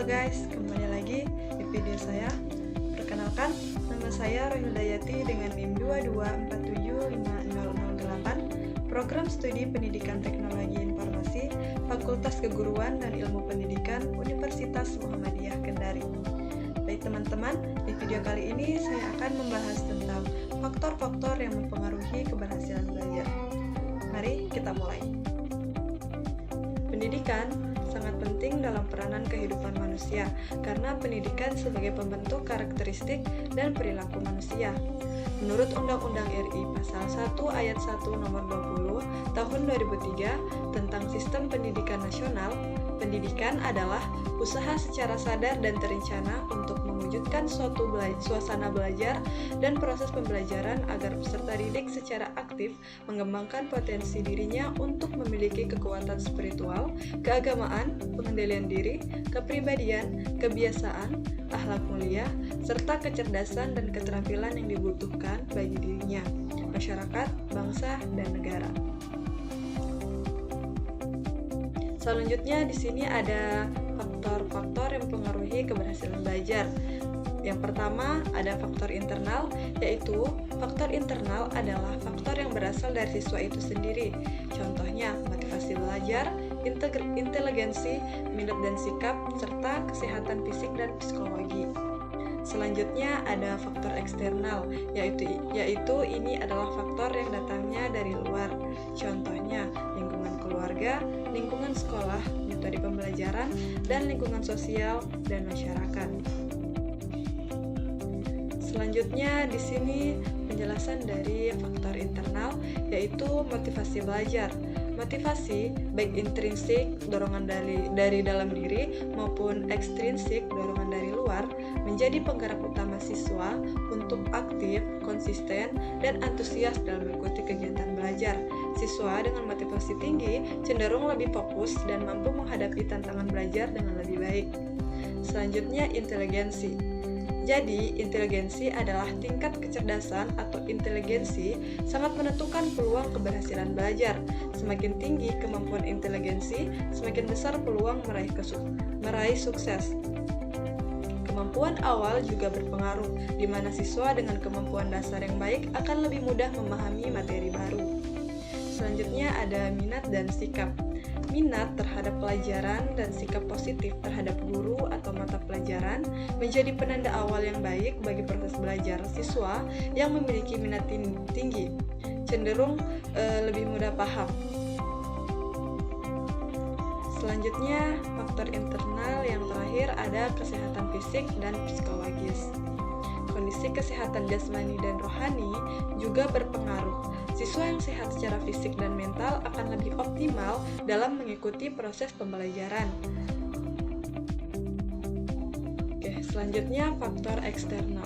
Halo guys, kembali lagi di video saya. Perkenalkan, nama saya Rohildayati dengan NIM 224750008, Program Studi Pendidikan Teknologi Informasi, Fakultas Keguruan dan Ilmu Pendidikan, Universitas Muhammadiyah Kendari. Baik teman-teman, di video kali ini saya akan membahas tentang faktor-faktor yang mempengaruhi keberhasilan belajar. Mari kita mulai. Pendidikan sangat penting dalam peranan kehidupan manusia karena pendidikan sebagai pembentuk karakteristik dan perilaku manusia. Menurut Undang-Undang RI Pasal 1 Ayat 1 Nomor 20 Tahun 2003 tentang Sistem Pendidikan Nasional, pendidikan adalah usaha secara sadar dan terencana untuk mewujudkan suasana belajar dan proses pembelajaran agar peserta didik secara aktif mengembangkan potensi dirinya untuk memiliki kekuatan spiritual, keagamaan, pengendalian diri, kepribadian, kebiasaan, akhlak mulia, serta kecerdasan dan keterampilan yang dibutuhkan bagi dirinya, masyarakat, bangsa, dan negara. Selanjutnya di sini ada faktor-faktor yang mempengaruhi keberhasilan belajar. Yang pertama ada faktor internal, yaitu faktor internal adalah faktor yang berasal dari siswa itu sendiri. Contohnya motivasi belajar, inteligensi, minat dan sikap, serta kesehatan fisik dan psikologi. Selanjutnya ada faktor eksternal, yaitu ini adalah faktor yang datangnya dari luar. Contohnya lingkungan keluarga, lingkungan sekolah, metode pembelajaran, dan lingkungan sosial dan masyarakat. Selanjutnya di sini penjelasan dari faktor internal, yaitu motivasi belajar. Motivasi baik intrinsik, dorongan dari dalam diri, maupun ekstrinsik, dorongan dari luar, menjadi penggerak utama siswa untuk aktif, konsisten, dan antusias dalam mengikuti kegiatan belajar. Siswa dengan motivasi tinggi cenderung lebih fokus dan mampu menghadapi tantangan belajar dengan lebih baik. Selanjutnya, inteligensi. Jadi, inteligensi adalah tingkat kecerdasan atau inteligensi sangat menentukan peluang keberhasilan belajar. Semakin tinggi kemampuan inteligensi, semakin besar peluang meraih sukses. Kemampuan awal juga berpengaruh, di mana siswa dengan kemampuan dasar yang baik akan lebih mudah memahami materi baru. Selanjutnya ada minat dan sikap. Minat terhadap pelajaran dan sikap positif terhadap guru atau mata pelajaran menjadi penanda awal yang baik bagi proses belajar. Siswa yang memiliki minat tinggi cenderung lebih mudah paham. Selanjutnya, faktor internal yang terakhir ada kesehatan fisik dan psikologis. Kondisi kesehatan jasmani dan rohani juga berpengaruh. Siswa yang sehat secara fisik dan mental akan lebih optimal dalam mengikuti proses pembelajaran. Oke, selanjutnya faktor eksternal.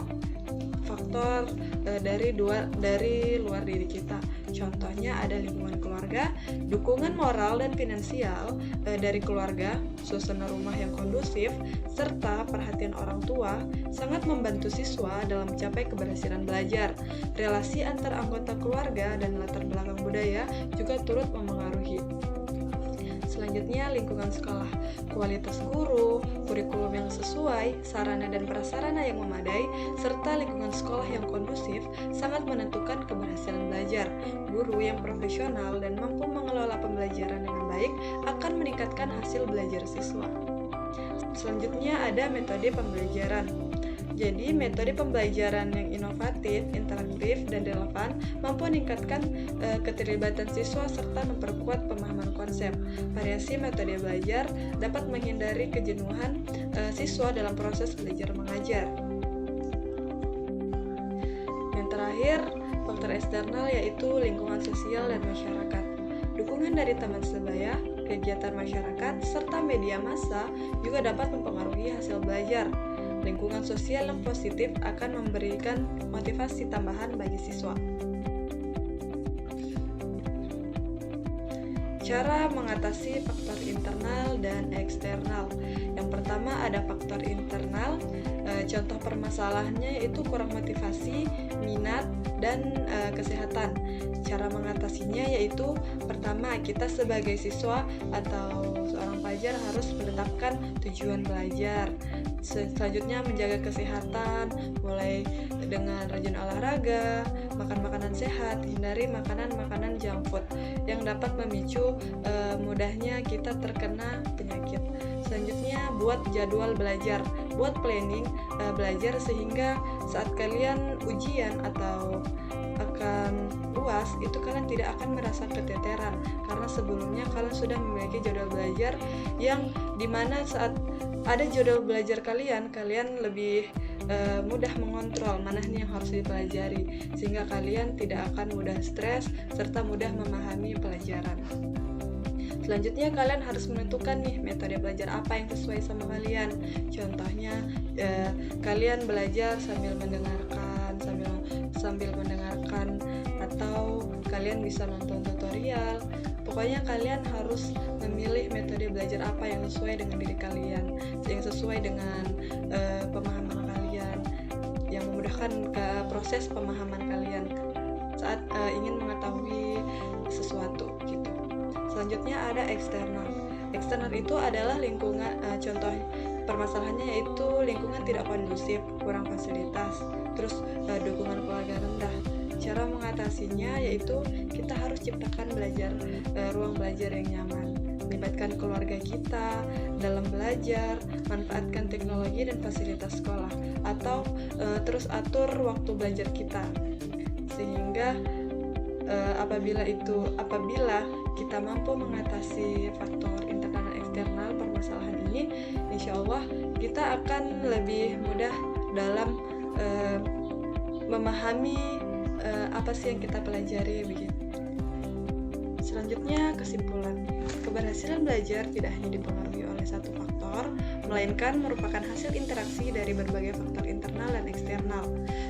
Faktor dari luar diri kita. Contohnya ada lingkungan keluarga, dukungan moral dan finansial dari keluarga, suasana rumah yang kondusif, serta perhatian orang tua sangat membantu siswa dalam mencapai keberhasilan belajar. Relasi antar anggota keluarga dan latar belakang budaya juga turut memengaruhi. Selanjutnya, lingkungan sekolah. Kualitas guru, kurikulum yang sesuai, sarana dan prasarana yang memadai, serta lingkungan sekolah yang kondusif sangat menentukan keberhasilan belajar. Guru yang profesional dan mampu mengelola pembelajaran dengan baik akan meningkatkan hasil belajar siswa. Selanjutnya ada metode pembelajaran. Jadi, metode pembelajaran yang inovatif, interaktif, dan relevan mampu meningkatkan keterlibatan siswa serta memperkuat pemahaman konsep. Variasi metode belajar dapat menghindari kejenuhan siswa dalam proses belajar mengajar. Yang terakhir, faktor eksternal yaitu lingkungan sosial dan masyarakat. Dukungan dari teman sebaya, kegiatan masyarakat, serta media massa juga dapat mempengaruhi hasil belajar. Lingkungan sosial yang positif akan memberikan motivasi tambahan bagi siswa. Cara mengatasi faktor internal dan eksternal. Yang pertama ada faktor internal. Contoh permasalahannya yaitu kurang motivasi, minat, dan kesehatan. Cara mengatasinya yaitu pertama, kita sebagai siswa atau seorang pelajar belajar harus menetapkan tujuan belajar. Selanjutnya menjaga kesehatan, mulai dengan rajin olahraga, makan makanan sehat, hindari makanan-makanan junk food yang dapat memicu mudahnya kita terkena penyakit. Selanjutnya buat jadwal belajar, buat planning belajar sehingga saat kalian ujian atau akan UAS itu kalian tidak akan merasa keteteran karena sebelumnya kalian sudah memiliki jadwal belajar yang dimana saat ada jadwal belajar kalian lebih mudah mengontrol mana yang harus dipelajari sehingga kalian tidak akan mudah stres serta mudah memahami pelajaran. Selanjutnya kalian harus menentukan nih metode belajar apa yang sesuai sama kalian. Contohnya kalian belajar sambil mendengarkan atau kalian bisa nonton tutorial. Pokoknya kalian harus memilih metode belajar apa yang sesuai dengan diri kalian, yang sesuai dengan pemahaman kalian, yang memudahkan ke proses pemahaman kalian saat ingin mengetahui sesuatu gitu. Selanjutnya ada eksternal. Eksternal itu adalah lingkungan, contoh permasalahannya yaitu lingkungan tidak kondusif, kurang fasilitas, terus dukungan keluarga rendah. Cara mengatasinya yaitu kita harus ciptakan ruang belajar yang nyaman, melibatkan keluarga kita dalam belajar, manfaatkan teknologi dan fasilitas sekolah, atau terus atur waktu belajar kita sehingga apabila kita mampu mengatasi faktor internal dan eksternal permasalahan ini, insya Allah kita akan lebih mudah dalam memahami apa sih yang kita pelajari begitu. Selanjutnya kesimpulan, keberhasilan belajar tidak hanya dipengaruhi oleh satu faktor, melainkan merupakan hasil interaksi dari berbagai faktor internal dan eksternal.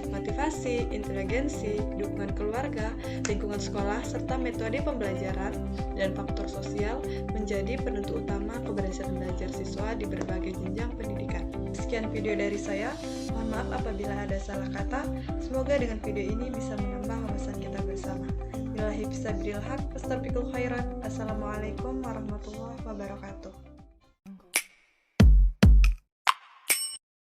Motivasi, inteligensi, dukungan keluarga, lingkungan sekolah, serta metode pembelajaran dan faktor sosial menjadi penentu utama keberhasilan belajar siswa di berbagai jenjang pendidikan. Sekian video dari saya, mohon maaf apabila ada salah kata. Semoga dengan video ini bisa menambah wawasan kita bersama. Billahi fisabilil haq, fastabiqul khairat. Assalamualaikum warahmatullahi wabarakatuh.